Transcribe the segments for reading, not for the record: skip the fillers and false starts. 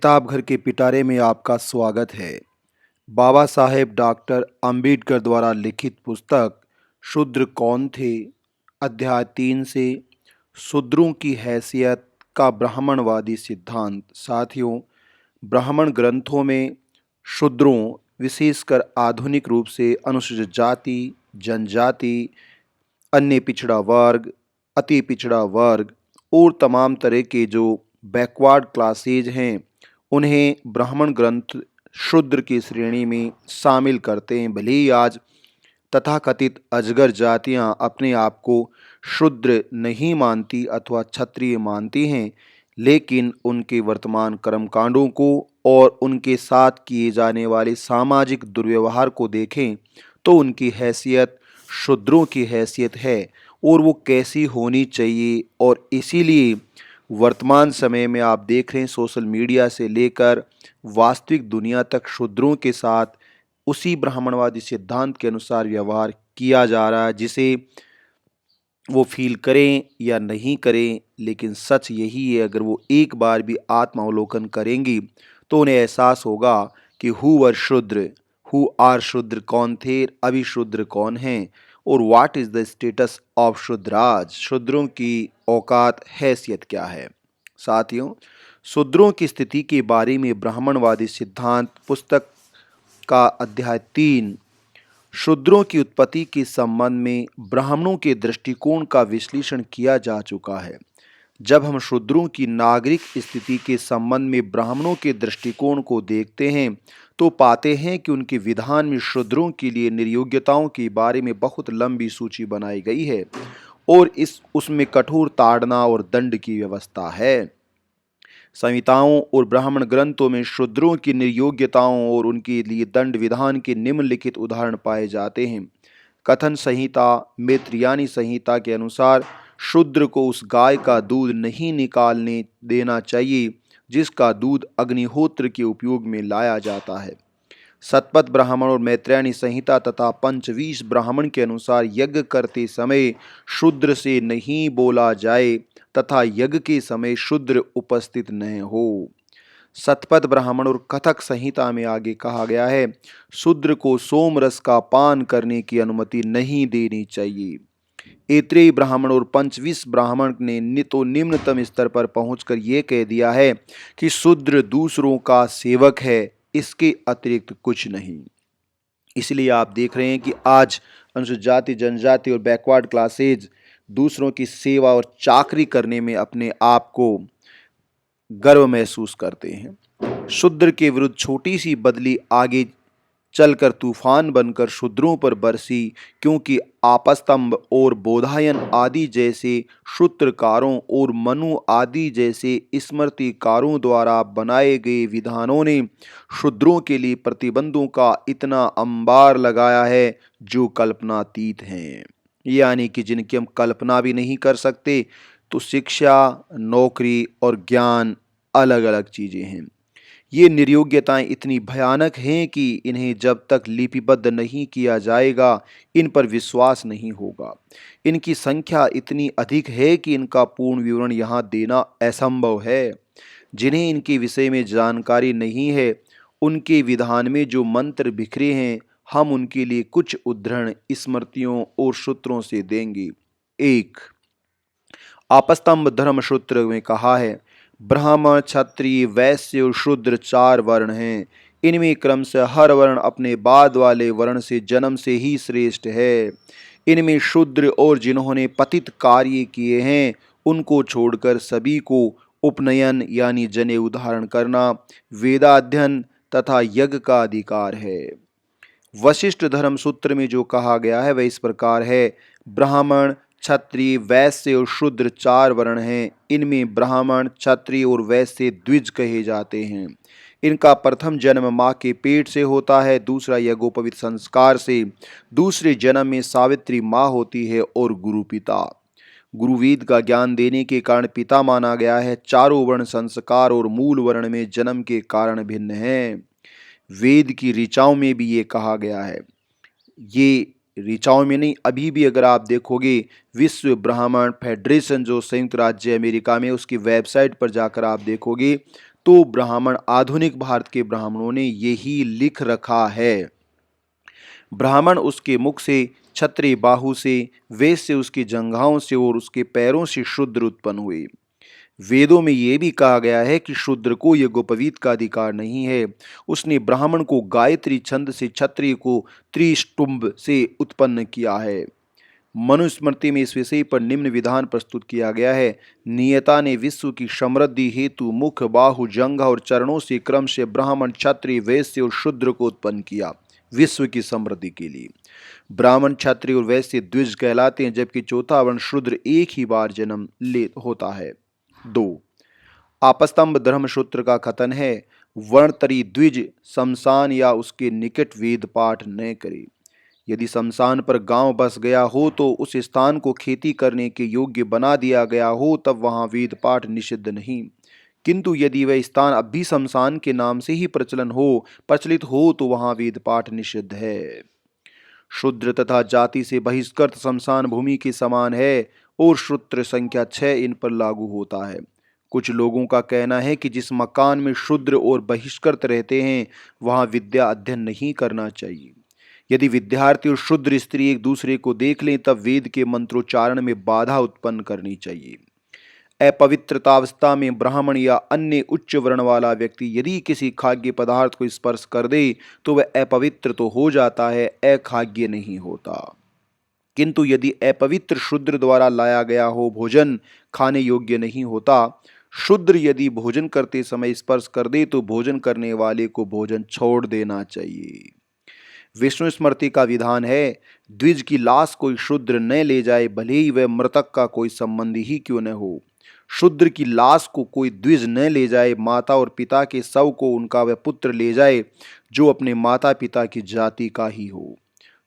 किताब घर के पिटारे में आपका स्वागत है। बाबा साहेब डॉक्टर अंबेडकर द्वारा लिखित पुस्तक शूद्र कौन थे, अध्याय 3 से शूद्रों की हैसियत का ब्राह्मणवादी सिद्धांत। साथियों, ब्राह्मण ग्रंथों में शूद्रों, विशेषकर आधुनिक रूप से अनुसूचित जाति, जनजाति, अन्य पिछड़ा वर्ग, अति पिछड़ा वर्ग और तमाम तरह के जो बैकवर्ड क्लासेज हैं, उन्हें ब्राह्मण ग्रंथ शूद्र की श्रेणी में शामिल करते हैं। भले ही आज तथाकथित अजगर जातियां अपने आप को शूद्र नहीं मानती अथवा क्षत्रिय मानती हैं, लेकिन उनके वर्तमान कर्मकांडों को और उनके साथ किए जाने वाले सामाजिक दुर्व्यवहार को देखें तो उनकी हैसियत शूद्रों की हैसियत है और वो कैसी होनी चाहिए। और इसीलिए वर्तमान समय में आप देख रहे हैं, सोशल मीडिया से लेकर वास्तविक दुनिया तक शूद्रों के साथ उसी ब्राह्मणवादी सिद्धांत के अनुसार व्यवहार किया जा रहा है, जिसे वो फील करें या नहीं करें। लेकिन सच यही है, अगर वो एक बार भी आत्मावलोकन करेंगी तो उन्हें एहसास होगा कि हु आर शूद्र कौन थे, अभी शूद्र कौन हैं, और what is the status of Shudras, शूद्रों की औकात हैसियत क्या है। साथियों, शूद्रों की स्थिति के बारे में ब्राह्मणवादी सिद्धांत पुस्तक का अध्याय 3 शूद्रों की उत्पत्ति के संबंध में ब्राह्मणों के दृष्टिकोण का विश्लेषण किया जा चुका है। जब हम शूद्रों की नागरिक स्थिति के संबंध में ब्राह्मणों के दृष्टिकोण को देखते हैं तो पाते हैं कि उनके विधान में शूद्रों के लिए निर्योग्यताओं के बारे में बहुत लंबी सूची बनाई गई है और उसमें कठोर ताड़ना और दंड की व्यवस्था है। संहिताओं और ब्राह्मण ग्रंथों में शूद्रों की निर्योग्यताओं और उनके लिए दंड विधान के निम्नलिखित उदाहरण पाए जाते हैं। कथन संहिता मैत्रेयी संहिता के अनुसार शूद्र को उस गाय का दूध नहीं निकालने देना चाहिए जिसका दूध अग्निहोत्र के उपयोग में लाया जाता है। शतपथ ब्राह्मण और मैत्रेयी संहिता तथा पंचवीस ब्राह्मण के अनुसार यज्ञ करते समय शूद्र से नहीं बोला जाए तथा यज्ञ के समय शूद्र उपस्थित न हो। शतपथ ब्राह्मण और कथक संहिता में आगे कहा गया है, शूद्र को सोम रस का पान करने की अनुमति नहीं देनी चाहिए। ऐत्रेयी ब्राह्मण और पंचवीस ब्राह्मण ने तो निम्नतम स्तर पर पहुंचकर यह कह दिया है कि शूद्र दूसरों का सेवक है, इसके अतिरिक्त कुछ नहीं। इसलिए आप देख रहे हैं कि आज अनुसूचित जाति, जनजाति और बैकवर्ड क्लासेज दूसरों की सेवा और चाकरी करने में अपने आप को गर्व महसूस करते हैं। शूद्र के विरुद्ध छोटी सी बदली आगे चलकर तूफान बनकर शूद्रों पर बरसी, क्योंकि आपस्तंभ और बोधायन आदि जैसे सूत्रकारों और मनु आदि जैसे स्मृतिकारों द्वारा बनाए गए विधानों ने शूद्रों के लिए प्रतिबंधों का इतना अंबार लगाया है जो कल्पनातीत हैं, यानी कि जिनकी हम कल्पना भी नहीं कर सकते। तो शिक्षा, नौकरी और ज्ञान अलग अलग चीजें हैं। ये निर्योग्यताएं इतनी भयानक हैं कि इन्हें जब तक लिपिबद्ध नहीं किया जाएगा इन पर विश्वास नहीं होगा। इनकी संख्या इतनी अधिक है कि इनका पूर्ण विवरण यहाँ देना असंभव है। जिन्हें इनके विषय में जानकारी नहीं है, उनके विधान में जो मंत्र बिखरे हैं, हम उनके लिए कुछ उद्धरण स्मृतियों और सूत्रों से देंगे। 1, आपस्तंभ धर्मसूत्र में कहा है, ब्राह्मण, क्षत्रिय, वैश्य और शूद्र 4 वर्ण हैं। इनमें क्रम से हर वर्ण अपने बाद वाले वर्ण से जन्म से ही श्रेष्ठ है। इनमें शूद्र और जिन्होंने पतित कार्य किए हैं उनको छोड़कर सभी को उपनयन यानी जनेऊ धारण करना, वेदाध्ययन तथा यज्ञ का अधिकार है। वशिष्ठ धर्म सूत्र में जो कहा गया है वह इस प्रकार है, ब्राह्मण, क्षत्रिय, वैश्य और शूद्र 4 वर्ण हैं। इनमें ब्राह्मण, क्षत्रिय और वैश्य द्विज कहे जाते हैं। इनका प्रथम जन्म माँ के पेट से होता है, दूसरा यज्ञोपवीत संस्कार से, दूसरे जन्म में सावित्री माँ होती है और गुरु पिता। गुरुवेद का ज्ञान देने के कारण पिता माना गया है। चारों वर्ण संस्कार और मूल वर्ण में जन्म के कारण भिन्न हैं। वेद की ऋचाओं में भी ये कहा गया है। ये ऋचाओं में नहीं, अभी भी अगर आप देखोगे विश्व ब्राह्मण फेडरेशन जो संयुक्त राज्य अमेरिका में, उसकी वेबसाइट पर जाकर आप देखोगे तो ब्राह्मण आधुनिक भारत के ब्राह्मणों ने यही लिख रखा है। ब्राह्मण उसके मुख से, क्षत्रिय बाहु से, वैश्य उसकी जंघाओं से और उसके पैरों से शूद्र उत्पन्न हुए। वेदों में यह भी कहा गया है कि शूद्र को यज्ञोपवीत का अधिकार नहीं है। उसने ब्राह्मण को गायत्री छंद से, क्षत्रिय को त्रिष्टुम्भ से उत्पन्न किया है। मनुस्मृति में इस विषय पर निम्न विधान प्रस्तुत किया गया है। नियता ने विश्व की समृद्धि हेतु मुख, बाहु, जंघा और चरणों से क्रम से ब्राह्मण, क्षत्रिय, वैश्य और शूद्र को उत्पन्न किया। विश्व की समृद्धि के लिए ब्राह्मण, क्षत्रिय और वैश्य द्विज कहलाते हैं, जबकि चौथा वर्ण शूद्र एक ही बार जन्म ले होता है। 2 आपस्तंभ धर्मसूत्र का कथन है, वर्णतरी द्विज शमशान या उसके निकट वेद पाठ न करे। यदि शमशान पर गांव बस गया हो तो उस स्थान को खेती करने के योग्य बना दिया गया हो, तब वहां वेद पाठ निषिद्ध नहीं। किंतु यदि वह स्थान अब भी शमशान के नाम से ही प्रचलित हो तो वहां वेद पाठ निषिद्ध है। शूद्र तथा जाति से बहिष्कृत शमशान भूमि के समान है और सूत्र संख्या 6 इन पर लागू होता है। कुछ लोगों का कहना है कि जिस मकान में शूद्र और बहिष्कृत रहते हैं वहां विद्या अध्ययन नहीं करना चाहिए। यदि विद्यार्थी और शूद्र स्त्री एक दूसरे को देख लें तब वेद के मंत्रोच्चारण में बाधा उत्पन्न करनी चाहिए। अपवित्रतावस्था में ब्राह्मण या अन्य उच्च वर्ण वाला व्यक्ति यदि किसी खाद्य पदार्थ को स्पर्श कर दे तो वह अपवित्र तो हो जाता है, अखाद्य नहीं होता। किंतु यदि अपवित्र शूद्र द्वारा लाया गया हो भोजन खाने योग्य नहीं होता। शूद्र यदि भोजन करते समय स्पर्श कर दे तो भोजन करने वाले को भोजन छोड़ देना चाहिए। विष्णु स्मृति का विधान है, द्विज की लाश कोई शूद्र न ले जाए, भले ही वह मृतक का कोई संबंधी ही क्यों न हो। शूद्र की लाश को कोई द्विज न ले जाए। माता और पिता के शव को उनका वह पुत्र ले जाए जो अपने माता पिता की जाति का ही हो।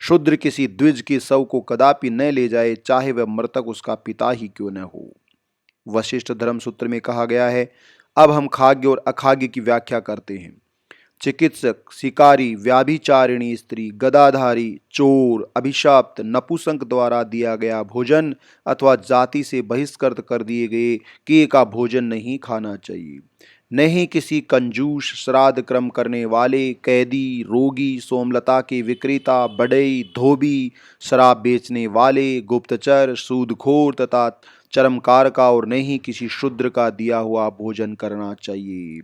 शूद्र किसी द्विज के शव को कदापि न ले जाए, चाहे वह मृतक उसका पिता ही क्यों न हो। वशिष्ठ धर्म सूत्र में कहा गया है। अब हम खाद्य और अखाद्य की व्याख्या करते हैं। चिकित्सक, शिकारी, व्याभिचारिणी स्त्री, गदाधारी, चोर, अभिशाप्त, नपुंसक द्वारा दिया गया भोजन अथवा जाति से बहिष्कृत कर दिए गए केय का भोजन नहीं खाना चाहिए। नहीं किसी कंजूस, श्राद्ध क्रम करने वाले, कैदी, रोगी, सोमलता के विक्रेता, बढ़ई, धोबी, शराब बेचने वाले, गुप्तचर, सूदखोर तथा चरमकार का और नहीं किसी शूद्र का दिया हुआ भोजन करना चाहिए।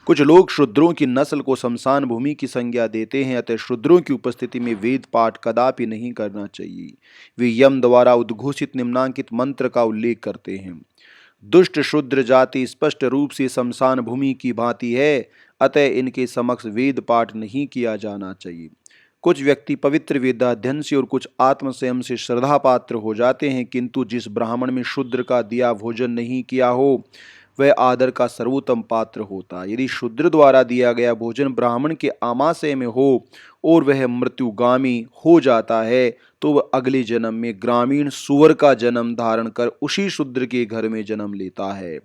कुछ लोग शूद्रों की नस्ल को शमशान भूमि की संज्ञा देते हैं, अतः शूद्रों की उपस्थिति में वेद पाठ कदापि नहीं करना चाहिए। वे यम द्वारा उद्घोषित निम्नांकित मंत्र का उल्लेख करते हैं। दुष्ट शूद्र जाति स्पष्ट रूप से शमशान भूमि की भांति है, अतः इनके समक्ष वेद पाठ नहीं किया जाना चाहिए। कुछ व्यक्ति पवित्र वेदाध्ययन से और कुछ आत्म संयम से श्रद्धा पात्र हो जाते हैं, किंतु जिस ब्राह्मण में शूद्र का दिया भोजन नहीं किया हो वह आदर का सर्वोत्तम पात्र होता। यदि शूद्र द्वारा दिया गया भोजन ब्राह्मण के आमाशय में हो और वह मृत्युगामी हो जाता है तो वह अगले जन्म में ग्रामीण सुअर का जन्म धारण कर उसी शूद्र के घर में जन्म लेता है।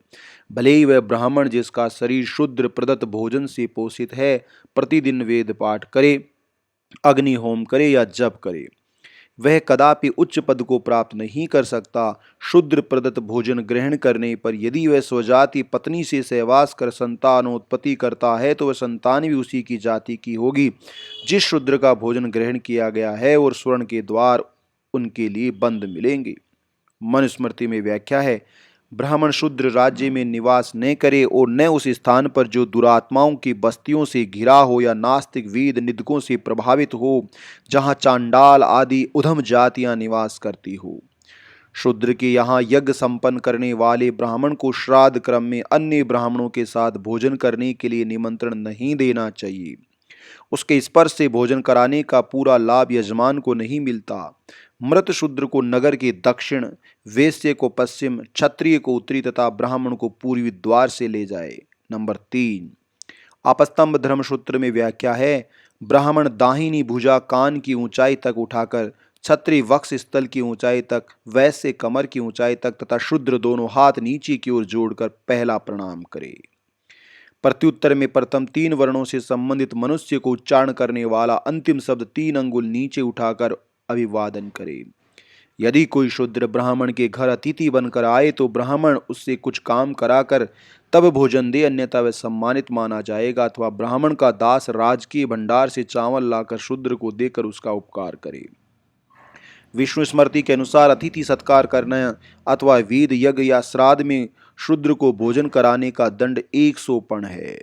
भले ही वह ब्राह्मण जिसका शरीर शूद्र प्रदत्त भोजन से पोषित है प्रतिदिन वेद पाठ करे, अग्नि होम करे या जप करे, वह कदापि उच्च पद को प्राप्त नहीं कर सकता। शूद्र प्रदत्त भोजन ग्रहण करने पर यदि वह स्वजाति पत्नी से सहवास कर संतानोत्पत्ति करता है तो वह संतान भी उसी की जाति की होगी जिस शूद्र का भोजन ग्रहण किया गया है, और स्वर्ण के द्वार उनके लिए बंद मिलेंगे। मनुस्मृति में व्याख्या है, ब्राह्मण शूद्र राज्य में निवास न करे और न उस स्थान पर जो दुरात्माओं की बस्तियों से घिरा हो या नास्तिक वेद निंदकों से प्रभावित हो, जहाँ चांडाल आदि उधम जातियां निवास करती हो। शूद्र के यहाँ यज्ञ संपन्न करने वाले ब्राह्मण को श्राद्ध क्रम में अन्य ब्राह्मणों के साथ भोजन करने के लिए निमंत्रण नहीं देना चाहिए। उसके स्पर्श से भोजन कराने का पूरा लाभ यजमान को नहीं मिलता। मृत शूद्र को नगर के दक्षिण, वैश्य को पश्चिम, क्षत्रिय को उत्तरी तथा ब्राह्मण को पूर्वी द्वार से ले जाए। नंबर 3 आपस्तंभ धर्मसूत्र में व्याख्या है, ब्राह्मण दाहिनी भुजा कान की ऊंचाई तक उठाकर, क्षत्रिय वक्ष स्थल की ऊंचाई तक, वैश्य कमर की ऊंचाई तक तथा शूद्र दोनों हाथ नीचे की ओर जोड़कर पहला प्रणाम करे। प्रत्युत्तर में प्रथम 3 वर्णों से संबंधित मनुष्य को उच्चारण करने वाला अंतिम शब्द 3 अंगुल नीचे उठाकर अभिवादन करे। यदि कोई शूद्र ब्राह्मण के घर अतिथि बनकर आए तो ब्राह्मण उससे कुछ काम कराकर तब भोजन दे, अन्यथा वह सम्मानित माना जाएगा। अथवा ब्राह्मण का दास राजकीय भंडार से चावल लाकर शूद्र को देकर उसका उपकार करे। विष्णु स्मृति के अनुसार अतिथि सत्कार करना अथवा वेद यज्ञ या श्राद्ध में शूद्र को भोजन कराने का दंड 100 पण है।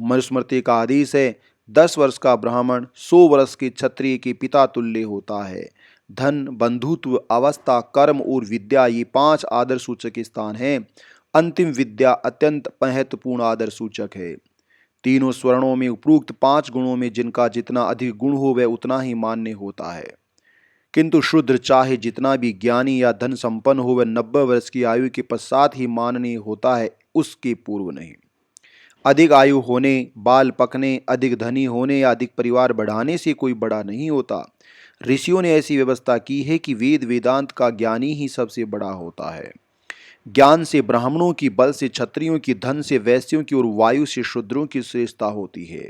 मनुस्मृति का आदेश है, 10 वर्ष का ब्राह्मण 100 वर्ष के क्षत्रिय के पिता तुल्य होता है। धन, बंधुत्व, अवस्था, कर्म और विद्या ये 5 आदर सूचक स्थान हैं। अंतिम विद्या अत्यंत महत्वपूर्ण आदर सूचक है। तीनों स्वर्णों में उपरोक्त 5 गुणों में जिनका जितना अधिक गुण हो वह उतना ही मान्य होता है। किंतु शूद्र चाहे जितना भी ज्ञानी या धन संपन्न हो, वह 90 वर्ष की आयु के पश्चात ही माननीय होता है, उसके पूर्व नहीं। अधिक आयु होने, बाल पकने, अधिक धनी होने या अधिक परिवार बढ़ाने से कोई बड़ा नहीं होता। ऋषियों ने ऐसी व्यवस्था की है कि वेद वेदांत का ज्ञानी ही सबसे बड़ा होता है। ज्ञान से ब्राह्मणों की, बल से क्षत्रियों की, धन से वैश्यों की और वायु से शूद्रों की श्रेष्ठता होती है।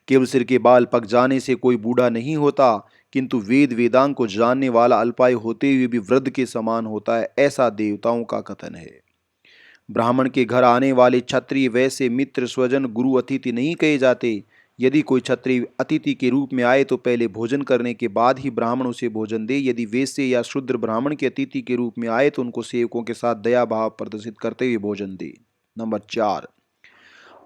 केवल सिर के बाल पक जाने से कोई बूढ़ा नहीं होता, किंतु वेद वेदांग को जानने वाला अल्पायु होते हुए भी वृद्ध के समान होता है, ऐसा देवताओं का कथन है। ब्राह्मण के घर आने वाले क्षत्रिय वैसे मित्र, स्वजन, गुरु, अतिथि नहीं कहे जाते। यदि कोई क्षत्रिय अतिथि के रूप में आए तो पहले भोजन करने के बाद ही ब्राह्मण उसे भोजन दे। यदि वैश्य या शूद्र ब्राह्मण के अतिथि के रूप में आए तो उनको सेवकों के साथ दया भाव प्रदर्शित करते हुए भोजन दे। नंबर 4,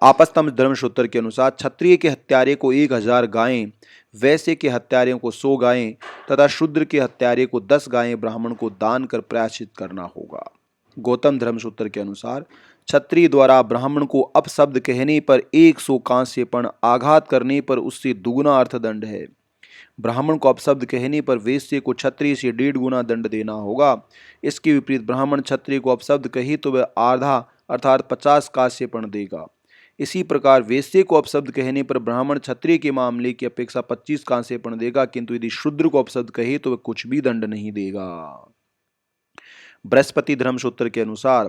आपस्तम्भ धर्मसूत्र के अनुसार क्षत्रिय के हत्यारे को 1000 गायें, वैश्य के हत्यारे को 100 गायें तथा शूद्र के हत्यारे को 10 गायें ब्राह्मण को दान कर प्रायश्चित करना होगा। गौतम धर्मसूत्र के अनुसार क्षत्रिय द्वारा ब्राह्मण को अपशब्द कहने पर 100 कांस्य पण, आघात करने पर उससे दुगुना अर्थदंड है। ब्राह्मण को अपशब्द कहने पर वैश्य को क्षत्रिय से 1.5 गुना दंड देना होगा। इसके विपरीत ब्राह्मण क्षत्रिय को अपशब्द कहे तो वह आधा अर्थात 50 कांस्य पण देगा। इसी प्रकार वैश्य को अपशब्द कहने पर ब्राह्मण क्षत्रिय के मामले की अपेक्षा 25 कांस्य पण देगा, किंतु यदि शूद्र को अपशब्द कहे तो वह कुछ भी दंड नहीं देगा। बृहस्पति धर्मसूत्र के अनुसार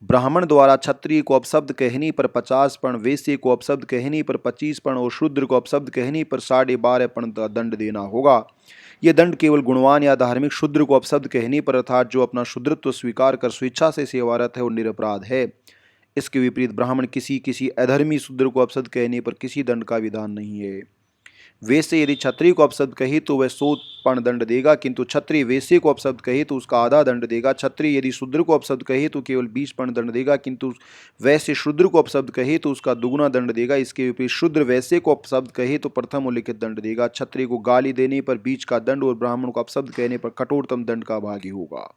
ब्राह्मण द्वारा क्षत्रिय को अपशब्द कहने पर 50 पण, वैश्य को अपशब्द कहने पर 25 पण और शूद्र को अपशब्द कहने पर 12.5 पण का दंड देना होगा। यह दंड केवल गुणवान या धार्मिक शूद्र को अपशब्द कहने पर अर्थात जो अपना शूद्रत्व स्वीकार कर स्वेच्छा से सेवारत है और निरपराध है। इसके विपरीत ब्राह्मण किसी अधर्मी शूद्र को अपशब्द कहने पर किसी दंड का विधान नहीं है। वैश्य यदि क्षत्रिय को अपशब्द कहे तो वह 100 पण दंड देगा, किंतु क्षत्रिय वैश्य को अपशब्द कहे तो उसका आधा दंड देगा। क्षत्रिय यदि शूद्र को अपशब्द कहे तो केवल 20 पण दंड देगा, किंतु वैश्य शूद्र को अपशब्द कहे तो उसका दुगुना दंड देगा। इसके विपरीत शूद्र वैश्य को अपशब्द कहे तो प्रथम उल्लिखित दंड देगा। क्षत्रिय को गाली देने पर बीच का दंड और ब्राह्मण को अपशब्द कहने पर कठोरतम दंड का भागी होगा।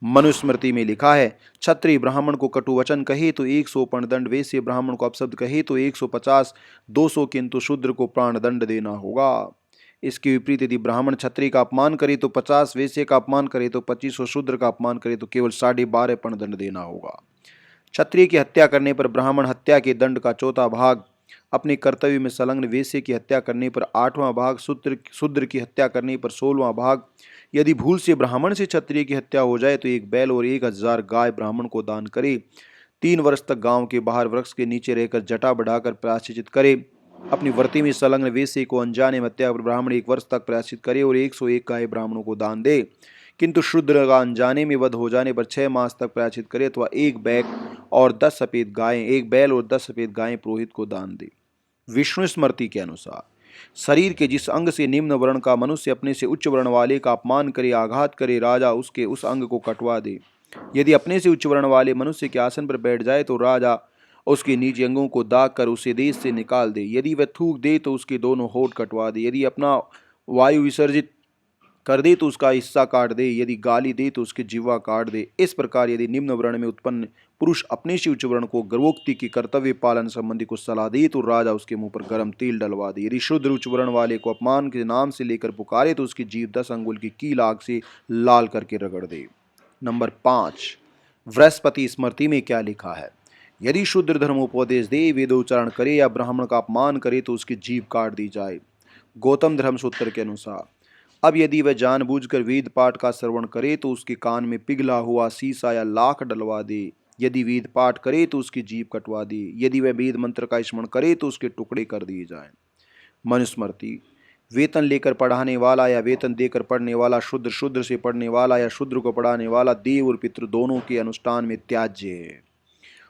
मनुस्मृति में लिखा है, क्षत्रिय ब्राह्मण को कटु वचन कहे तो 100 पण दंड, वैश्य ब्राह्मण को अपशब्द कहे तो 150, 200, किंतु शूद्र को प्राण दंड देना होगा। इसके विपरीत यदि ब्राह्मण क्षत्रिय का अपमान करे तो 50, वैश्य का अपमान करे तो 25 और शूद्र का अपमान करे तो केवल 12.5 पण दंड देना होगा। क्षत्रिय की हत्या करने पर ब्राह्मण हत्या के दंड का 1/4 भाग, अपने कर्तव्य में संलग्न वैश्य की हत्या करने पर 8वां भाग, शूद्र की हत्या करने पर 16वां भाग। यदि भूल से ब्राह्मण से क्षत्रिय की हत्या हो जाए तो 1 बैल और 1000 गाय ब्राह्मण को दान करे। 3 वर्ष तक गांव के बाहर वृक्ष के नीचे रहकर जटा बढ़ाकर प्रायश्चित करे। अपनी व्रति में संलग्न वैश्य को अनजाने में हत्या पर ब्राह्मण 1 वर्ष तक प्रायश्चित करे और 101 गाय ब्राह्मणों को दान दे। किंतु शूद्र का अनजाने में वध हो जाने पर 6 मास तक प्रायश्चित करे अथवा 1 बैल और 10 सफेद गायें पुरोहित को दान दे। विष्णु स्मृति के अनुसार शरीर के जिस अंग से निम्न वर्ण का मनुष्य अपने से उच्च वर्ण वाले का अपमान करे, आघात करे, राजा उसके उस अंग को कटवा दे। यदि अपने से उच्च वर्ण वाले मनुष्य के आसन पर बैठ जाए तो राजा उसके नीचे अंगों को दाग कर उसे देश से निकाल दे। यदि वह थूक दे तो उसके दोनों होठ कटवा दे। यदि अपना वायु विसर्जित कर दे तो उसका हिस्सा काट दे। यदि गाली दे तो उसकी जिह्वा काट दे। इस प्रकार यदि निम्न वर्ण में उत्पन्न पुरुष अपने से उच्च वर्ण को गर्वोक्ति की कर्तव्य पालन संबंधी कुछ सलाह दे तो राजा उसके मुंह पर गर्म तेल डलवा दे। यदि शूद्र उच्च वर्ण वाले को अपमान के नाम से लेकर पुकारे तो उसकी जीभ 10 अंगुल की कील आग से लाल करके रगड़ दे। नंबर 5, बृहस्पति स्मृति में क्या लिखा है? यदि शूद्र धर्मोपदेश दे, वेदोच्चारण करे या ब्राह्मण का अपमान करे तो उसकी जीभ काट दी जाए। गौतम धर्मसूत्र के अनुसार अब यदि वह जानबूझकर वेद पाठ का श्रवण करे तो उसके कान में पिघला हुआ शीशा या लाख डलवा दे। यदि वेद पाठ करे तो उसकी जीभ कटवा दे। यदि वह वेद मंत्र का स्मरण करे तो उसके टुकड़े कर दिए जाएं। मनुस्मृति वेतन लेकर पढ़ाने वाला या वेतन देकर पढ़ने वाला, शूद्र शूद्र से पढ़ने वाला या शूद्र को पढ़ाने वाला देव और पितृ दोनों के अनुष्ठान में त्याज्य है।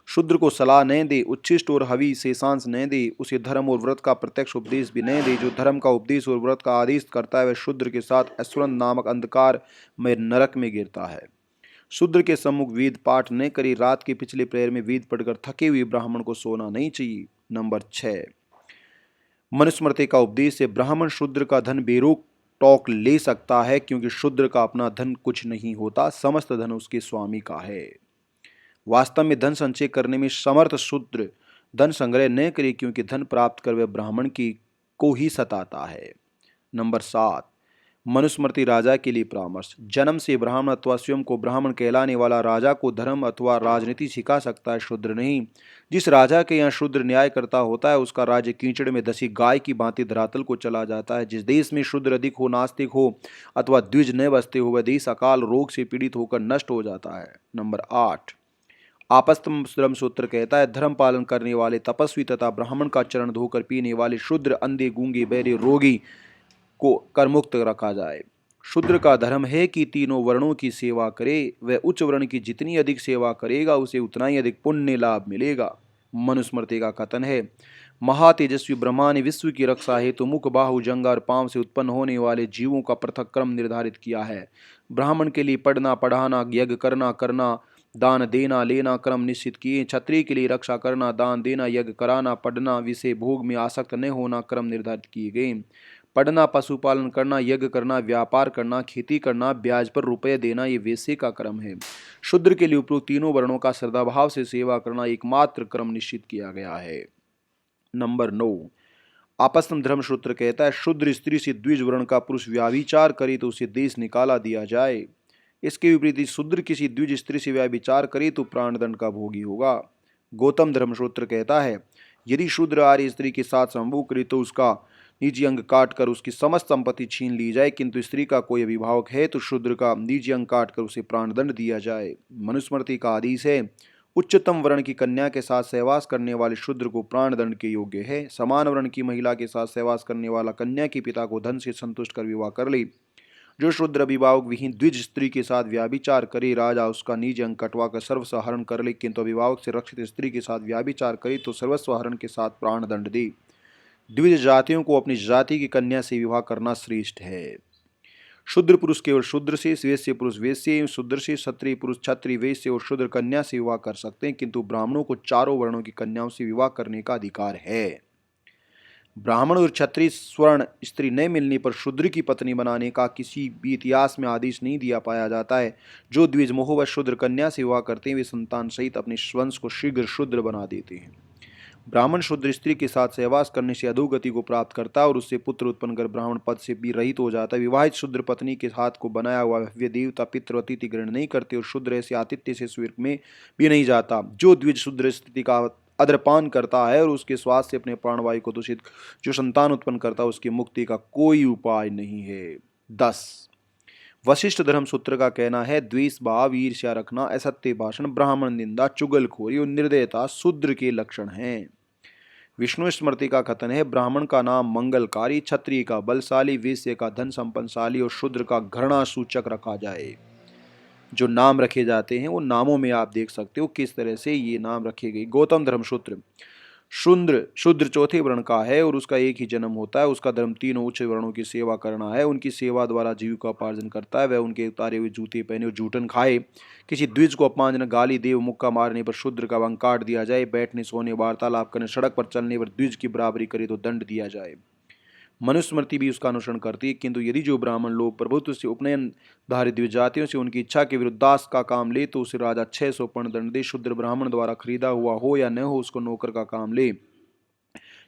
शूद्र को सलाह न दे, उच्छिष्ट और हवि शेषांश न दे, उसे धर्म और व्रत का प्रत्यक्ष उपदेश भी न दे। जो धर्म का उपदेश और व्रत का आदेश करता है वह शूद्र के साथ असुरन नामक अंधकार में नरक में गिरता है। शूद्र के सम्मुख वेद पाठ न करे। रात के पिछले प्रहर में वेद पढ़कर थके हुए ब्राह्मण को सोना नहीं चाहिए। नंबर 6, मनुस्मृति का उपदेश से ब्राह्मण शूद्र का धन बेरोक टोक ले सकता है, क्योंकि शूद्र का अपना धन कुछ नहीं होता, समस्त धन उसके स्वामी का है। वास्तव में धन संचय करने में समर्थ शूद्र धन संग्रह न करे, क्योंकि धन प्राप्त कर वह ब्राह्मण की को ही सताता है। नंबर 7, मनुस्मृति राजा के लिए परामर्श। जन्म से ब्राह्मण अथवा स्वयं को ब्राह्मण कहलाने वाला राजा को धर्म अथवा राजनीति सिखा सकता है, शूद्र नहीं। जिस राजा के यहाँ शूद्र न्याय करता होता है उसका राज्य कीचड़ में धसी गाय की भांति धरातल को चला जाता है। जिस देश में शूद्र अधिक हो, नास्तिक हो अथवा द्विज न बसते हो, वह देश अकाल रोग से पीड़ित होकर नष्ट हो जाता है। नंबर 8, आपस्तम धर्म सूत्र कहता है, धर्म पालन करने वाले तपस्वी तथा ब्राह्मण का चरण धोकर पीने वाले शूद्र, अंधे, गूंगे, बहरे, रोगी को कर मुक्त रखा जाए। शूद्र का धर्म है कि तीनों वर्णों की सेवा करे। वह उच्च वर्ण की जितनी अधिक सेवा करेगा उसे उतना ही अधिक पुण्य लाभ मिलेगा। मनुस्मृति का कथन है, महातेजस्वी ब्रह्मा ने विश्व की रक्षा हेतु मुख, बाहु, जंघा और पांव से उत्पन्न होने वाले जीवों का पृथक क्रम निर्धारित किया है। ब्राह्मण के लिए पढ़ना, पढ़ाना, यज्ञ करना, दान देना, लेना क्रम निश्चित किए। क्षत्रिय के लिए रक्षा करना, दान देना, यज्ञ कराना, पढ़ना, विषय भोग में आसक्त न होना क्रम निर्धारित किए गए। पढ़ना, पशुपालन करना, यज्ञ करना, व्यापार करना, खेती करना, ब्याज पर रुपये देना, ये वेश्य का क्रम है। शूद्र के लिए उपरोक्त तीनों वर्णों का श्रद्धाभाव से सेवा करना एकमात्र क्रम निश्चित किया गया है। नंबर 9, आपस्तम धर्म सूत्र कहता है, शूद्र स्त्री से द्विज वर्ण का पुरुष व्याभिचार करे तो उसे देश निकाला दिया जाए। इसके विपरीत शूद्र किसी द्विज स्त्री से व्याभिचार करे तो प्राणदंड का भोगी होगा। गौतम धर्म सूत्र कहता है, यदि शूद्र आर्य स्त्री के साथ संभोग करे तो उसका निजी अंग काट कर उसकी समस्त संपत्ति छीन ली जाए, किंतु स्त्री का कोई अभिभावक है तो शूद्र का निजी अंग काट कर उसे प्राणदंड दिया जाए। मनुस्मृति का आदेश है, उच्चतम वर्ण की कन्या के साथ सहवास करने वाले शूद्र को प्राणदंड के योग्य है। समान वर्ण की महिला के साथ सहवास करने वाला कन्या के पिता को धन से संतुष्ट कर विवाह कर ले। जो शूद्र अभिभावक विहीन द्विज स्त्री के साथ व्याभिचार करे, राजा उसका निज अंग कटवा कर सर्वस्व हरण कर ले, किंतु अभिभावक से रक्षित स्त्री के साथ व्याभिचार करे तो सर्वस्व हरण के साथ प्राणदंड दे। द्विज जातियों को अपनी जाति की कन्या से विवाह करना श्रेष्ठ है। शूद्र पुरुष केवल शूद्र से, वैश्य पुरुष वैश्य, शूद्र से, क्षत्रिय पुरुष क्षत्रिय, वैश्य और शूद्र कन्या से विवाह कर सकते हैं, किंतु ब्राह्मणों को चारों वर्णों की कन्याओं से विवाह करने का अधिकार है। ब्राह्मण और क्षत्रिय स्वर्ण स्त्री न मिलने पर शूद्र की पत्नी बनाने का किसी भी इतिहास में आदेश नहीं दिया पाया जाता है। जो द्विज मोहवश शूद्र कन्या से विवाह करते हैं वे संतान सहित अपने वंश को शीघ्र शूद्र बना देते हैं। ब्राह्मण शूद्र स्त्री के साथ सहवास करने से अधोगति को प्राप्त करता है और उससे पुत्र उत्पन्न कर ब्राह्मण पद से भी रहित हो जाता है। विवाहित शूद्र पत्नी के हाथ को बनाया हुआ वे देवता पितृ अतिथि ग्रहण नहीं करते और शूद्र ऐसे आतिथ्य से स्वर्ग में भी नहीं जाता। जो द्विज शूद्र स्थिति का अद्रपान करता है और उसके स्वास्थ्य से अपने प्राणवायु को दूषित जो संतान उत्पन्न करता है उसकी मुक्ति का कोई उपाय नहीं है। 10, वशिष्ठ धर्म सूत्र का कहना है, द्वेष भाव, ईर्ष्या रखना, असत्य भाषण, ब्राह्मण निंदा, चुगलखोरी और निर्दयता शूद्र के लक्षण हैं। विष्णु स्मृति का कथन है, ब्राह्मण का नाम मंगलकारी, क्षत्रिय का बलशाली, वैश्य का धन संपन्नशाली और शूद्र का घृणा सूचक रखा जाए। जो नाम रखे जाते हैं वो नामों में आप देख सकते हो किस तरह से ये नाम रखे गए। गौतम धर्म सूत्र, शूद्र चौथे वर्ण का है और उसका एक ही जन्म होता है। उसका धर्म तीनों उच्च वर्णों की सेवा करना है। उनकी सेवा द्वारा जीविका उपार्जन करता है। वह उनके उतारे हुए जूते पहने और जूठन खाए। किसी द्विज को अपमानजनक गाली दे, मुक्का मारने पर शूद्र का अंग काट दिया जाए। बैठने, सोने, वार्तालाप करने, सड़क पर चलने पर द्विज की बराबरी करे तो दंड दिया जाए। मनुस्मृति भी उसका अनुसरण करती है, किंतु यदि जो ब्राह्मण लोग प्रभुत्व से उपनयन धारी द्विज जातियों से उनकी इच्छा के विरुद्ध दास का काम ले तो उसे राजा 600 पर्ण दंड दे। शूद्र ब्राह्मण द्वारा खरीदा हुआ हो या न हो उसको नौकर का काम ले,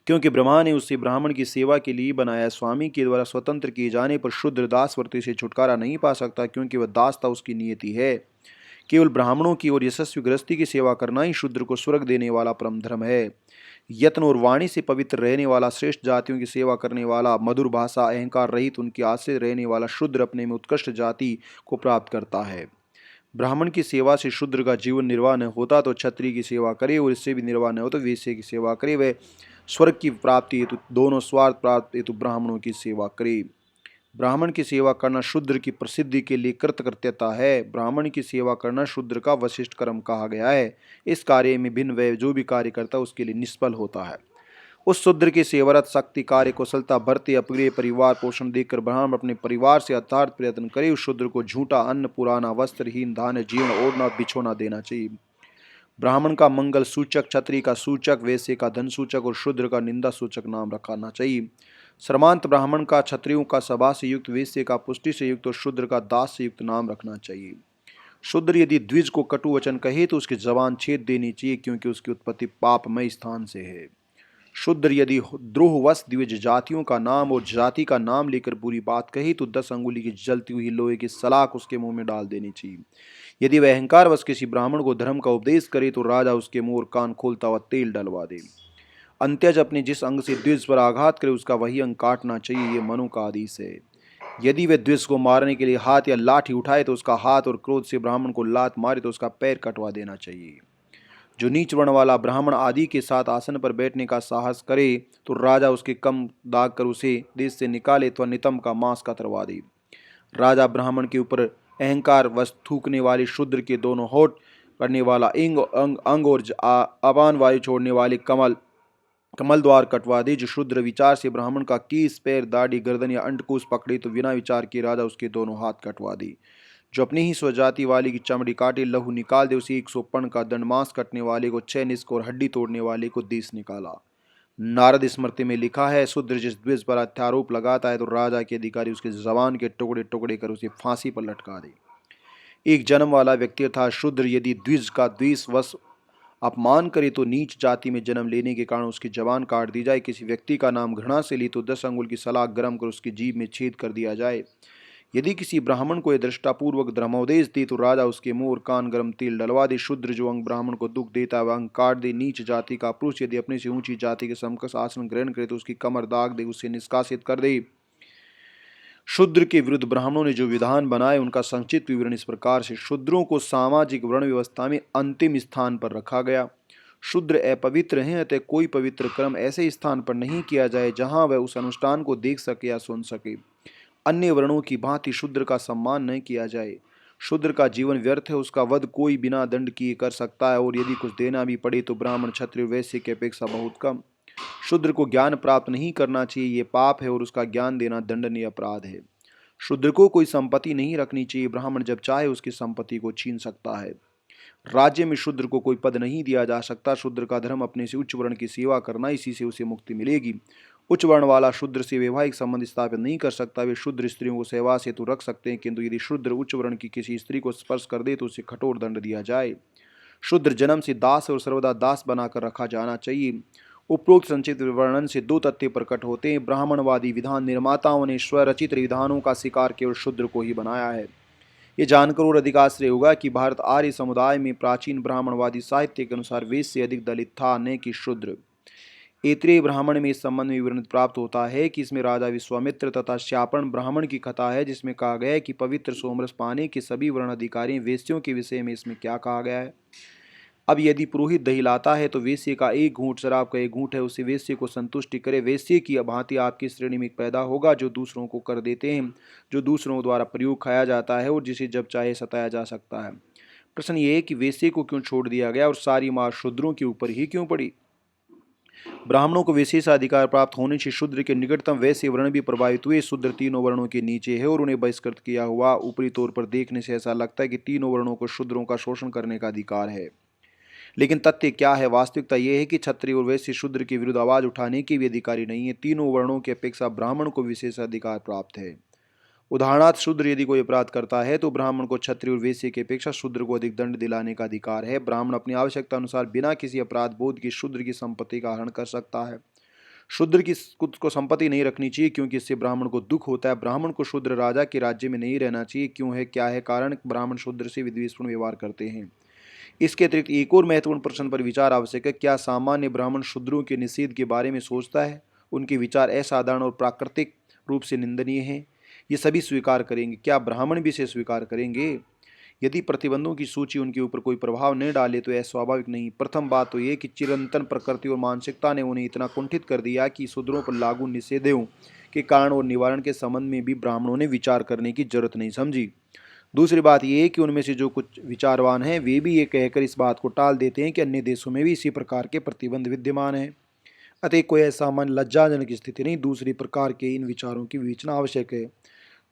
क्योंकि ब्रह्मा ने उससे ब्राह्मण की सेवा के लिए बनाया। स्वामी के द्वारा स्वतंत्र किए जाने पर शूद्र दास वर्ती से छुटकारा नहीं पा सकता, क्योंकि वह दासता उसकी नियति है। केवल ब्राह्मणों की और यशस्वी गृहस्थी की सेवा करना ही शूद्र को स्वर्ग देने वाला परम धर्म है। यत्न और वाणी से पवित्र रहने वाला, श्रेष्ठ जातियों की सेवा करने वाला, मधुर भाषा, अहंकार रहित उनके आश्रय रहने वाला शूद्र अपने में उत्कृष्ट जाति को प्राप्त करता है। ब्राह्मण की सेवा से शूद्र का जीवन निर्वाह न होता तो क्षत्रिय की सेवा करे, और इससे भी निर्वाह न हो तो वैश्य की सेवा करे। वह स्वर्ग की प्राप्ति हेतु दोनों स्वार्थ प्राप्ति हेतु ब्राह्मणों की सेवा करे। ब्राह्मण की सेवा करना शूद्र की प्रसिद्धि के लिए कृतकृत्यता है। ब्राह्मण की सेवा करना शूद्र का वशिष्ठ कर्म कहा गया है। इस कार्य में भिन्न वह जो भी कार्य करता है उसके लिए निष्फल होता है। उस शूद्र की सेवारत शक्ति कार्य कुशलता भर्ती अपग्रह परिवार पोषण देखकर ब्राह्मण अपने परिवार से अर्थार्थ प्रयत्न करे। उस शूद्र को झूठा अन्न पुराना वस्त्रहीन धान्य जीर्ण ओढ़ना बिछोना देना चाहिए। ब्राह्मण का मंगल सूचक, क्षत्रिय का सूचक, वैश्य का धन सूचक और शूद्र का निंदा सूचक नाम रखना चाहिए। श्रमांत ब्राह्मण का क्षत्रियों का सभा से युक्त, वैश्य का पुष्टि से युक्त और शूद्र का दास से युक्त नाम रखना चाहिए। शूद्र यदि द्विज को कटु वचन कहे तो उसकी जबान छेद देनी चाहिए, क्योंकि उसकी उत्पत्ति पापमय स्थान से है। शूद्र यदि द्रोहवश द्विज जातियों का नाम और जाति का नाम लेकर बुरी बात कही तो 10 अंगुली की जलती हुई लोहे की सलाख उसके मुंह में डाल देनी चाहिए। यदि वह अहंकारवश किसी ब्राह्मण को धर्म का उपदेश करे तो राजा उसके मुंह और कान खोलता हुआ तेल डलवा दे। अंत्यज अपने जिस अंग से द्विज पर आघात करे उसका वही अंग काटना चाहिए, ये मनु का आदेश है। यदि वह द्विज को मारने के लिए हाथ या लाठी उठाए तो उसका हाथ, और क्रोध से ब्राह्मण को लात मारे तो उसका पैर कटवा देना चाहिए। जो नीच वर्ण वाला ब्राह्मण आदि के साथ आसन पर बैठने का साहस करे तो राजा उसके कम दाग कर उसे देश से निकाले तो नितंब का मांस कतरवा दे। राजा ब्राह्मण के ऊपर अहंकार वश थूकने वाले शूद्र के दोनों होठ करने वाला अंग और अपान वायु छोड़ने वाले कमल द्वार कटवा दे। जो शूद्र विचार से ब्राह्मण का कीस, पैर, दाढ़ी, गर्दन या अंडकोश पकड़े तो बिना विचार के राजा उसके दोनों हाथ कटवा दे। जो अपनी ही स्वजाति वाले की चमड़ी काटे, लहू निकाल दे, उसे 100 पण का दंड। मांस कटने वाले को 6 निष्क और हड्डी तोड़ने वाले को 10 निकाला। नारद स्मृति में लिखा है, शूद्र जिस द्विज पर अत्यारोप लगाता है तो राजा के अधिकारी उसके जबान के टुकड़े टुकड़े कर उसे फांसी पर लटका दे। एक जन्म वाला व्यक्ति था शूद्र यदि द्विज का द्वेषवश अपमान करे तो नीच जाति में जन्म लेने के कारण उसकी जबान काट दी जाए। किसी व्यक्ति का नाम घृणा से ली तो 10 अंगुल की सलाख गर्म कर उसकी जीभ में छेद कर दिया जाए। यदि किसी ब्राह्मण को यह दृष्टापूर्वक धर्मोपदेश दे तो राजा उसके मुंह और कान गर्म तेल डलवा दे। शूद्र जो अंग ब्राह्मण को दुख देता है वह अंग काट दे। नीच जाति का पुरुष यदि अपने से ऊंची जाति के समकक्ष आसन ग्रहण करे तो उसकी कमर दाग दे, उससे निष्कासित कर दे। शूद्र के विरुद्ध ब्राह्मणों ने जो विधान बनाए उनका संक्षिप्त विवरण इस प्रकार से। शूद्रों को सामाजिक वर्ण व्यवस्था में अंतिम स्थान पर रखा गया। शूद्र अपवित्र हैं, अतः कोई पवित्र कर्म ऐसे स्थान पर नहीं किया जाए जहां वह उस अनुष्ठान को देख सके या सुन सके। अन्य वर्णों की भांति शूद्र का सम्मान नहीं किया जाए। शूद्र का जीवन व्यर्थ है, उसका वध कोई बिना दंड किए कर सकता है, और यदि कुछ देना भी पड़े तो ब्राह्मण, क्षत्रिय, वैश्य की अपेक्षा बहुत कम। शूद्र को ज्ञान प्राप्त नहीं करना चाहिए, ये पाप है, और उसका ज्ञान देना दंडनीय अपराध है। शूद्र को कोई संपत्ति नहीं रखनी चाहिए, ब्राह्मण जब चाहे उसकी संपत्ति को छीन सकता है। राज्य में शूद्र को कोई पद नहीं दिया जा सकता। शूद्र का धर्म अपने से उच्च वर्ण की सेवा करना, इसी से उसे मुक्ति मिलेगी। उच्च वर्ण वाला शूद्र से वैवाहिक संबंध स्थापित नहीं कर सकता। वे शूद्र स्त्रियों को सेवा से तो रख सकते हैं, किंतु यदि शूद्र उच्च वर्ण की किसी स्त्री को स्पर्श कर दे तो उसे कठोर दंड दिया जाए। शूद्र जन्म से दास और सर्वदा दास बनाकर रखा जाना चाहिए। उपरोक्त संचित वर्णन से 2 तथ्य प्रकट होते हैं। ब्राह्मणवादी विधान निर्माताओं ने स्वरचित विधानों का शिकार केवल शूद्र को ही बनाया है। ये जानकर और अधिक आश्चर्य होगा कि भारत आर्य समुदाय में प्राचीन ब्राह्मणवादी साहित्य के अनुसार वेद से अधिक दलित था, न कि शूद्र। ऐत्रेय ब्राह्मण में इस संबंध में विवरण प्राप्त होता है कि इसमें राजा विश्वामित्र तथा श्यापण ब्राह्मण की कथा है, जिसमें कहा गया है कि पवित्र सोमरस पाने के सभी वर्ण अधिकारी वेश्यों के विषय में इसमें क्या कहा गया है। अब यदि पुरोहित दही लाता है तो वेश्य का 1 घूंट, शराब का 1 घूंट है, उसे वेश्य को संतुष्टि करे। वेश्य की भांति आपकी श्रेणी में पैदा होगा जो दूसरों को कर देते हैं, जो दूसरों द्वारा प्रयोग खाया जाता है और जिसे जब चाहे सताया जा सकता है। प्रश्न ये है कि वेश्य को क्यों छोड़ दिया गया और सारी मार शूद्रों के ऊपर ही क्यों पड़ी। ब्राह्मणों को विशेषाधिकार प्राप्त होने से शूद्र के निकटतम वैश्य वर्ण भी प्रभावित हुए। शूद्र तीनों वर्णों के नीचे है और उन्हें बहिष्कृत किया हुआ। ऊपरी तौर पर देखने से ऐसा लगता है कि तीनों वर्णों को शूद्रों का शोषण करने का अधिकार है, लेकिन तथ्य क्या है। वास्तविकता यह है कि क्षत्रिय और वैश्य शूद्र के विरुद्ध आवाज उठाने के भी अधिकारी नहीं है। तीनों वर्णों की अपेक्षा ब्राह्मण को विशेष अधिकार प्राप्त है। उदाहरणार्थ, शूद्र यदि कोई अपराध करता है तो ब्राह्मण को क्षत्रिय और वैश्य की अपेक्षा शूद्र को अधिक दंड दिलाने का अधिकार है। ब्राह्मण अपनी आवश्यकता अनुसार बिना किसी अपराध बोध की शूद्र की संपत्ति का हरण कर सकता है। शूद्र की खुद को संपत्ति नहीं रखनी चाहिए, क्योंकि इससे ब्राह्मण को दुख होता है। ब्राह्मण को शूद्र राजा के राज्य में नहीं रहना चाहिए। क्यों है, क्या है कारण? ब्राह्मण शूद्र से विद्वेषपूर्ण व्यवहार करते हैं। इसके अतिरिक्त एक और महत्वपूर्ण प्रश्न पर विचार आवश्यक है। क्या सामान्य ब्राह्मण शूद्रों के निषेध के बारे में सोचता है? उनके विचार असाधारण और प्राकृतिक रूप से निंदनीय हैं। ये सभी स्वीकार करेंगे। क्या ब्राह्मण भी इसे स्वीकार करेंगे? यदि प्रतिबंधों की सूची उनके ऊपर कोई प्रभाव नहीं डाले तो यह स्वाभाविक नहीं। प्रथम बात तो ये कि चिरंतन प्रकृति और मानसिकता ने उन्हें इतना कुंठित कर दिया कि शूद्रों पर लागू निषेधों के कारण और निवारण के संबंध में भी ब्राह्मणों ने विचार करने की जरूरत नहीं समझी। दूसरी बात यह है कि उनमें से जो कुछ विचारवान हैं वे भी ये कहकर इस बात को टाल देते हैं कि अन्य देशों में भी इसी प्रकार के प्रतिबंध विद्यमान हैं, अतः कोई असामान्य लज्जाजनक स्थिति नहीं। दूसरी प्रकार के इन विचारों की विवेचना आवश्यक है।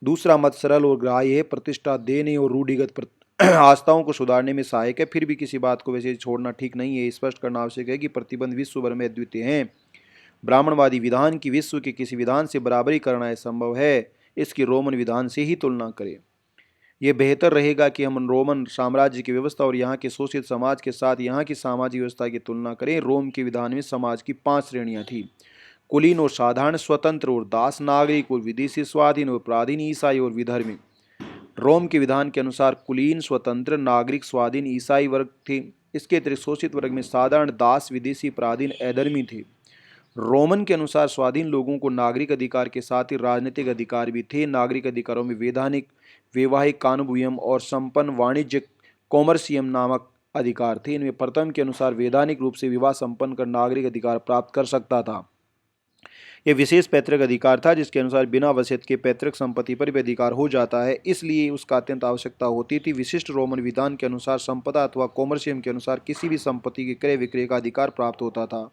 दूसरा मत सरल और ग्राह्य है, प्रतिष्ठा देने और रूढ़िगत आस्थाओं को सुधारने में सहायक है, फिर भी किसी बात को वैसे छोड़ना ठीक नहीं है। स्पष्ट करना आवश्यक है कि प्रतिबंध विश्व भर में अद्वितीय हैं। ब्राह्मणवादी विधान की विश्व के किसी विधान से बराबरी करना असंभव है। इसकी रोमन विधान से ही तुलना करें। यह बेहतर रहेगा कि हम रोमन साम्राज्य की व्यवस्था और यहाँ के शोषित समाज के साथ यहाँ की सामाजिक व्यवस्था की तुलना करें। रोम के विधान में समाज की 5 श्रेणियां थी: कुलीन और साधारण, स्वतंत्र और दास, नागरिक और विदेशी, स्वाधीन और पराधीन, ईसाई और विधर्मी। रोम के विधान के अनुसार कुलीन, स्वतंत्र, नागरिक, स्वाधीन, ईसाई वर्ग थे। इसके अतिरिक्त शोषित वर्ग में साधारण, दास, विदेशी, पराधीन, अधर्मी थे। रोमन के अनुसार स्वाधीन लोगों को नागरिक अधिकार के साथ ही राजनीतिक अधिकार भी थे। नागरिक अधिकारों में वैधानिक, वैवाहिक, कानूबियम और संपन्न वाणिज्यिक कॉमर्सियम नामक अधिकार थे। इनमें प्रथम के अनुसार वैधानिक रूप से विवाह संपन्न कर नागरिक अधिकार प्राप्त कर सकता था। यह विशेष पैतृक अधिकार था जिसके अनुसार बिना वसीयत के पैतृक संपत्ति पर भी अधिकार हो जाता है, इसलिए उसका अत्यंत आवश्यकता होती थी। विशिष्ट रोमन विधान के अनुसार संपदा अथवा कॉमर्शियम के अनुसार किसी भी संपत्ति के क्रय विक्रय का अधिकार प्राप्त होता था।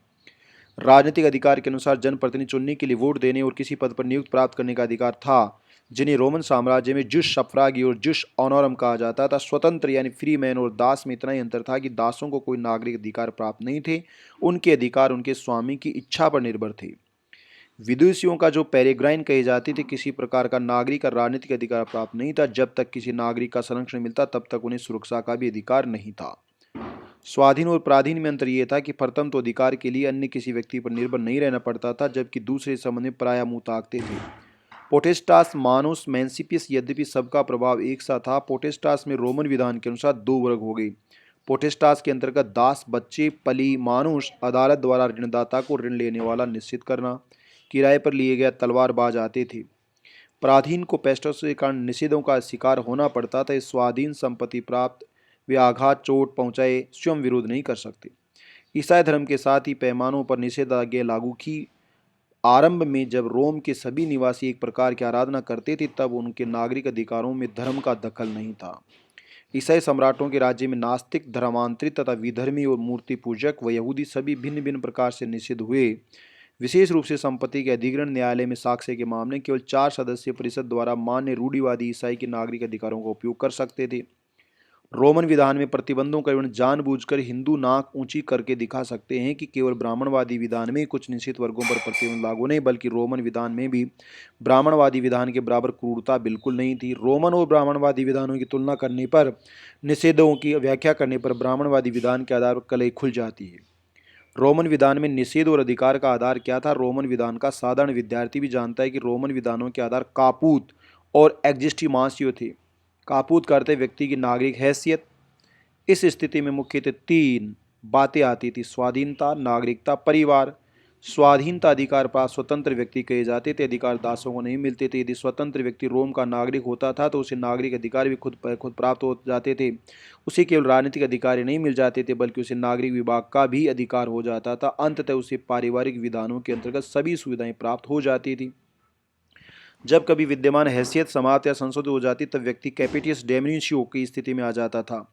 राजनीतिक अधिकार के अनुसार जनप्रतिनिधि चुनने के लिए वोट देने और किसी पद पर नियुक्त प्राप्त करने का अधिकार था, जिन्हें रोमन साम्राज्य में जुस सफ्रागी और जुस ऑनोरम कहा जाता था। स्वतंत्र यानी फ्री मैन और दास में इतना ही अंतर था कि दासों को कोई नागरिक अधिकार प्राप्त नहीं थे, उनके अधिकार उनके स्वामी की इच्छा पर निर्भर थे। विदेशियों का जो पेरेग्राइन कहे जाते थे, किसी प्रकार का नागरिक का राजनीतिक अधिकार प्राप्त नहीं था। जब तक किसी नागरिक का संरक्षण मिलता तब तक उन्हें सुरक्षा का भी अधिकार नहीं था। स्वाधीन और पराधीन में अंतर यह था कि प्रथम तो अधिकार के लिए अन्य किसी व्यक्ति पर निर्भर नहीं रहना पड़ता था, जबकि दूसरे संबंध में पराया मुंह ताकते थे। पोटेस्टास, मानुस, मैंसिपियस, यद्यपि सबका प्रभाव एक सा था। पोटेस्टास में रोमन विधान के अनुसार 2 वर्ग हो गए। पोटेस्टास के अंतर्गत दास, बच्चे, पली, मानुष, अदालत द्वारा ऋणदाता को ऋण लेने वाला निश्चित करना, किराए पर लिए गए तलवारबाज आते थे। पराधीन को पेस्टस के कारण निषेधों का शिकार होना पड़ता था। इस स्वाधीन संपत्ति प्राप्त वे आघात, चोट पहुंचाए स्वयं विरोध नहीं कर सकते। ईसाई धर्म के साथ ही पैमानों पर निषेधाज्ञा लागू की। आरंभ में जब रोम के सभी निवासी एक प्रकार की आराधना करते थे तब उनके नागरिक अधिकारों में धर्म का दखल नहीं था। ईसाई सम्राटों के राज्य में नास्तिक, धर्मांतरित तथा विधर्मी और मूर्ति पूजक व यहूदी सभी भिन्न भिन्न प्रकार से निषिद्ध हुए। विशेष रूप से संपत्ति के अधिग्रहण न्यायालय में साक्ष्य के मामले केवल 4 सदस्यीय परिषद द्वारा मान्य रूढ़िवादी ईसाई के नागरिक अधिकारों का उपयोग कर सकते थे। रोमन विधान में प्रतिबंधों का विवरण जानबूझकर हिंदू नाक ऊंची करके दिखा सकते हैं कि केवल ब्राह्मणवादी विधान में कुछ निश्चित वर्गों पर प्रतिबंध लागू नहीं, बल्कि रोमन विधान में भी ब्राह्मणवादी विधान के बराबर क्रूरता बिल्कुल नहीं थी। रोमन और ब्राह्मणवादी विधानों की तुलना करने पर, निषेधों की व्याख्या करने पर ब्राह्मणवादी विधान के आधार पर कलई खुल जाती है। रोमन विधान में निषेध और अधिकार का आधार क्या था? रोमन विधान का साधारण विद्यार्थी भी जानता है कि रोमन विधानों के आधार कापूत और एग्जिस्टिमासियो थे। कापूत करते व्यक्ति की नागरिक हैसियत। इस स्थिति में मुख्यतः 3 बातें आती थी: स्वाधीनता, नागरिकता, परिवार। स्वाधीनता अधिकार प्राप्त स्वतंत्र व्यक्ति कहे जाते थे, अधिकार दासों को नहीं मिलते थे। यदि स्वतंत्र व्यक्ति रोम का नागरिक होता था तो उसे नागरिक अधिकार भी खुद प्राप्त हो जाते थे। उसे केवल राजनीतिक अधिकार ही नहीं मिल जाते थे, बल्कि उसे नागरिक विभाग का भी अधिकार हो जाता था। अंततः उसे पारिवारिक विधानों के अंतर्गत सभी सुविधाएं प्राप्त हो जाती थी। जब कभी विद्यमान हैसियत समाप्त या संशोधित हो जाती तब व्यक्ति कैपिटियस डेमिनिशियो की स्थिति में आ जाता था,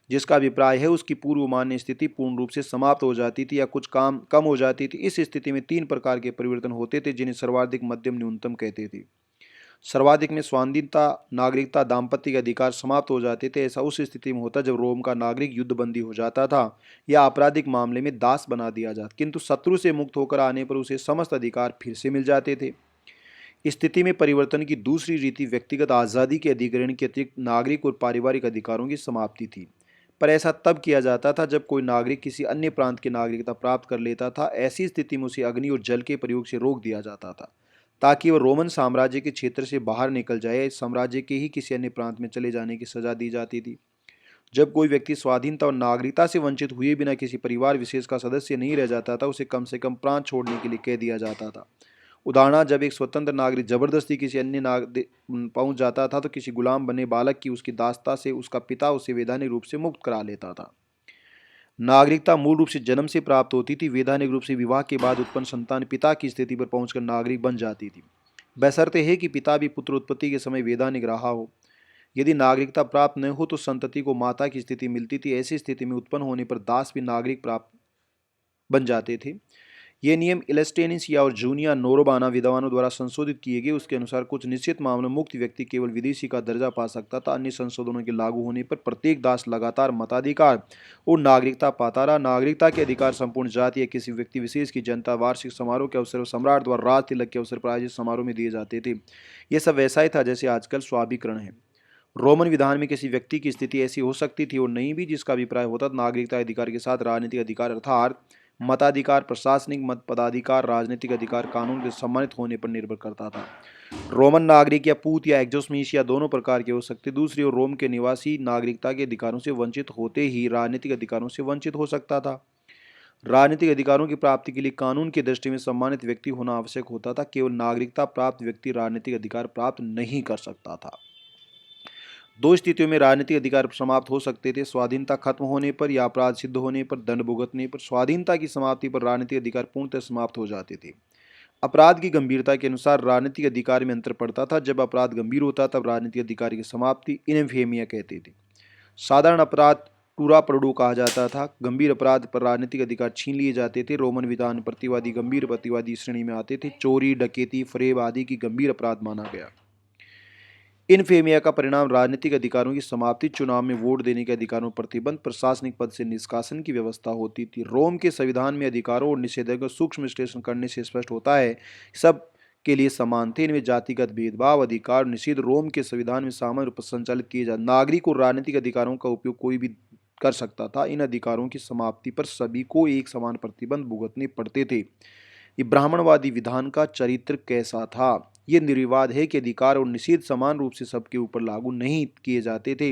जिसका अभिप्राय है उसकी पूर्व मान्य स्थिति पूर्ण रूप से समाप्त हो जाती थी या कुछ कम हो जाती थी। इस स्थिति में 3 प्रकार के परिवर्तन होते थे, जिन्हें सर्वाधिक, मध्यम, न्यूनतम कहते थे। सर्वाधिक में स्वाधीनता, नागरिकता, दाम्पत्य के अधिकार समाप्त हो जाते थे। ऐसा उस स्थिति में होता जब रोम का नागरिक युद्धबंदी हो जाता था या आपराधिक मामले में दास बना दिया जाता, किंतु शत्रु से मुक्त होकर आने पर उसे समस्त अधिकार फिर से मिल जाते थे। स्थिति में परिवर्तन की दूसरी रीति व्यक्तिगत आज़ादी के अधिग्रहण के अतिरिक्त नागरिक और पारिवारिक अधिकारों की समाप्ति थी। पर ऐसा तब किया जाता था जब कोई नागरिक किसी अन्य प्रांत की नागरिकता प्राप्त कर लेता था। ऐसी स्थिति में उसे अग्नि और जल के प्रयोग से रोक दिया जाता था ताकि वह रोमन साम्राज्य के क्षेत्र से बाहर निकल जाए। साम्राज्य के ही किसी अन्य प्रांत में चले जाने की सजा दी जाती थी। जब कोई व्यक्ति स्वाधीनता और नागरिकता से वंचित हुए बिना किसी परिवार विशेष का सदस्य नहीं रह जाता था, उसे कम से कम प्रांत छोड़ने के लिए कह दिया जाता था। उदाहरण, जब एक स्वतंत्र नागरिक जबरदस्ती किसी अन्य नागरिक पहुंच जाता था तो किसी गुलाम बने बालक की उसकी दासता से उसका पिता उसे वैधानिक रूप से मुक्त करा लेता था। नागरिकता मूल रूप से जन्म से प्राप्त होती थी, वैधानिक रूप से विवाह के बाद उत्पन्न संतान पिता की स्थिति पर पहुंचकर नागरिक बन जाती थी, बशर्ते है कि पिता भी पुत्र उत्पत्ति के समय वैधानिक रहा हो। यदि नागरिकता प्राप्त न हो तो संतति को माता की स्थिति मिलती थी। ऐसी स्थिति में उत्पन्न होने पर दास भी नागरिक प्राप्त बन जाते थे। ये नियम इलेस्टेनिसिया और जूनिया नोरोबाना विद्वानों द्वारा संशोधित किए गए। उसके अनुसार कुछ निश्चित मामलों में मुक्त व्यक्ति केवल विदेशी का दर्जा पा सकता था। अन्य संशोधनों के लागू होने पर प्रत्येक दास लगातार मताधिकार और नागरिकता पाता रहा। नागरिकता के अधिकार संपूर्ण जाति या किसी व्यक्ति विशेष की जनता वार्षिक समारोह के अवसर, सम्राट द्वारा राज तिलक के अवसर पर आयोजित समारोह में दिए जाते थे। यह सब वैसा ही था जैसे आजकल स्वाभिकरण है। रोमन विधान में किसी व्यक्ति की स्थिति ऐसी हो सकती थी और नहीं भी जिसका अभिप्राय होता था। नागरिकता अधिकार के साथ राजनीतिक अधिकार अर्थात मताधिकार, प्रशासनिक मत पदाधिकार, राजनीतिक अधिकार कानून के सम्मानित होने पर निर्भर करता था। रोमन नागरिक या पूत या एक्सोसमीस या दोनों प्रकार के हो सकते। दूसरी ओर रोम के निवासी नागरिकता के अधिकारों से वंचित होते ही राजनीतिक अधिकारों से वंचित हो सकता था। राजनीतिक अधिकारों की प्राप्ति के लिए कानून की दृष्टि में सम्मानित व्यक्ति होना आवश्यक होता था। केवल नागरिकता प्राप्त व्यक्ति राजनीतिक अधिकार प्राप्त नहीं कर सकता था। दो स्थितियों में राजनीतिक अधिकार समाप्त हो सकते थे, स्वाधीनता खत्म होने पर या अपराध सिद्ध होने पर, दंड भुगतने पर। स्वाधीनता की समाप्ति पर राजनीतिक अधिकार पूर्णतः समाप्त हो जाते थे। अपराध की गंभीरता के अनुसार राजनीतिक अधिकार में अंतर पड़ता था। जब अपराध गंभीर होता तब राजनीतिक अधिकार की समाप्ति इनफेमिया कहते थे। साधारण अपराध टूरा पड़ू कहा जाता था। गंभीर अपराध पर राजनीतिक अधिकार छीन लिए जाते थे। रोमन विधान प्रतिवादी गंभीर प्रतिवादी श्रेणी में आते थे। चोरी, डकैती, फरेब आदि की गंभीर अपराध माना गया। इनफेमिया का परिणाम राजनीतिक अधिकारों की समाप्ति, चुनाव में वोट देने के अधिकारों पर प्रतिबंध, प्रशासनिक पद से निष्कासन की व्यवस्था होती थी। रोम के संविधान में अधिकारों और निषेधों का सूक्ष्म विश्लेषण करने से स्पष्ट होता है सब के लिए समान थे। इनमें जातिगत भेदभाव, अधिकार, निषेध रोम के संविधान में सामान्य रूप से संचालित किए जाते। नागरिक और राजनीतिक अधिकारों का उपयोग कोई भी कर सकता था। इन अधिकारों की समाप्ति पर सभी को एक समान प्रतिबंध भुगतने पड़ते थे। ये ब्राह्मणवादी विधान का चरित्र कैसा था? ये निर्विवाद है कि अधिकार और निषेध समान रूप से सबके ऊपर लागू नहीं किए जाते थे।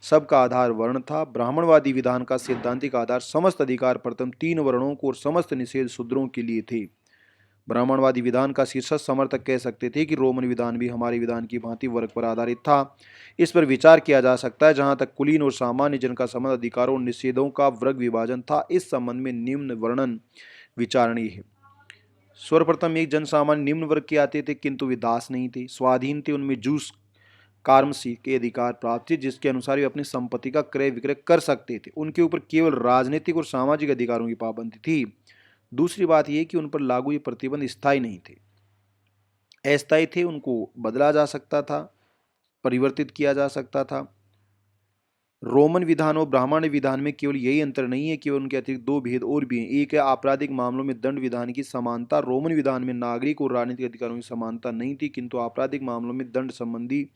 सबका आधार वर्ण था। ब्राह्मणवादी विधान का सैद्धांतिक आधार समस्त अधिकार प्रथम 3 वर्णों को और समस्त निषेध शूद्रों के लिए थे। ब्राह्मणवादी विधान का शीर्षक समर्थक कह सकते थे कि रोमन विधान भी हमारे विधान की भांति वर्ग पर आधारित था। इस पर विचार किया जा सकता है। जहां तक कुलीन और सामान्य जन का संबंध अधिकारों और निषेधों का वर्ग विभाजन था, इस संबंध में निम्न वर्णन विचारणीय है। सर्वप्रथम एक जन सामान्य निम्न वर्ग के आते थे, किंतु वे दास नहीं थे, स्वाधीन थे। उनमें जूस कार्मसी के अधिकार प्राप्त थे, जिसके अनुसार वे अपनी संपत्ति का क्रय विक्रय कर सकते थे। उनके ऊपर केवल राजनीतिक और सामाजिक अधिकारों की पाबंदी थी। दूसरी बात यह कि उन पर लागू ये प्रतिबंध स्थायी नहीं थे, अस्थायी थे। उनको बदला जा सकता था, परिवर्तित किया जा सकता था। रोमन विधान और ब्राह्मण विधान में केवल यही अंतर नहीं है, केवल उनके अतिरिक्त 2 भेद और भी हैं। एक है आपराधिक मामलों में दंड विधान की समानता। रोमन विधान में नागरिक और राजनीतिक अधिकारों की समानता नहीं थी, किंतु आपराधिक मामलों में दंड संबंधी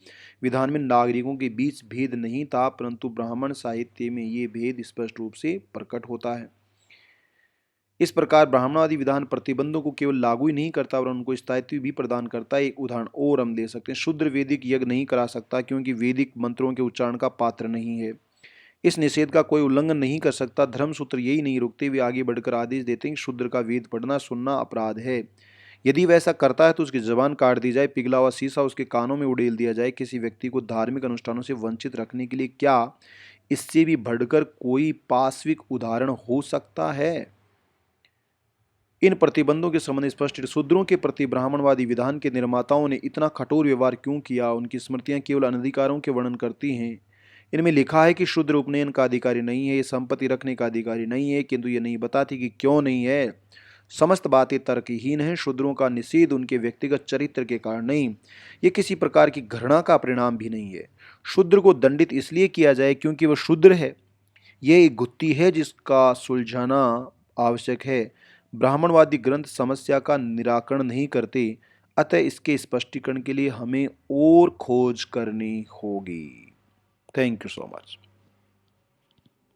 विधान में नागरिकों के बीच भेद नहीं था, परंतु ब्राह्मण साहित्य में ये भेद स्पष्ट रूप से प्रकट होता है। इस प्रकार ब्राह्मणवादी विधान प्रतिबंधों को केवल लागू ही नहीं करता और उनको स्थायित्व भी प्रदान करता है। एक उदाहरण और हम दे सकते हैं। शूद्र वैदिक यज्ञ नहीं करा सकता क्योंकि वैदिक मंत्रों के उच्चारण का पात्र नहीं है। इस निषेध का कोई उल्लंघन नहीं कर सकता। धर्मसूत्र यही नहीं रुकते, वे आगे बढ़कर आदेश देते हैं कि शूद्र का वेद पढ़ना सुनना अपराध है। यदि वह ऐसा करता है तो उसकी जबान काट दी जाए, पिघला हुआ शीशा उसके कानों में उड़ेल दिया जाए। किसी व्यक्ति को धार्मिक अनुष्ठानों से वंचित रखने के लिए क्या इससे भी बढ़कर कोई पाश्विक उदाहरण हो सकता है? इन प्रतिबंधों के संबंध स्पष्ट है। शूद्रों के प्रति ब्राह्मणवादी विधान के निर्माताओं ने इतना कठोर व्यवहार क्यों किया? उनकी स्मृतियां केवल अनधिकारों के वर्णन करती हैं। इनमें लिखा है कि शूद्र उपनयन का अधिकारी नहीं है, संपत्ति रखने का अधिकारी नहीं है, किंतु ये नहीं बताती कि क्यों नहीं है। समस्त बातें तर्कहीन हैं। शूद्रों का निषेध उनके व्यक्तिगत चरित्र के कारण नहीं, ये किसी प्रकार की घृणा का परिणाम भी नहीं है। शूद्र को दंडित इसलिए किया जाए क्योंकि वह शूद्र है। यह एक गुत्थी है जिसका सुलझाना आवश्यक है। ब्राह्मणवादी ग्रंथ समस्या का निराकरण नहीं करते, अतः इसके स्पष्टीकरण के लिए हमें और खोज करनी होगी। Thank you so much.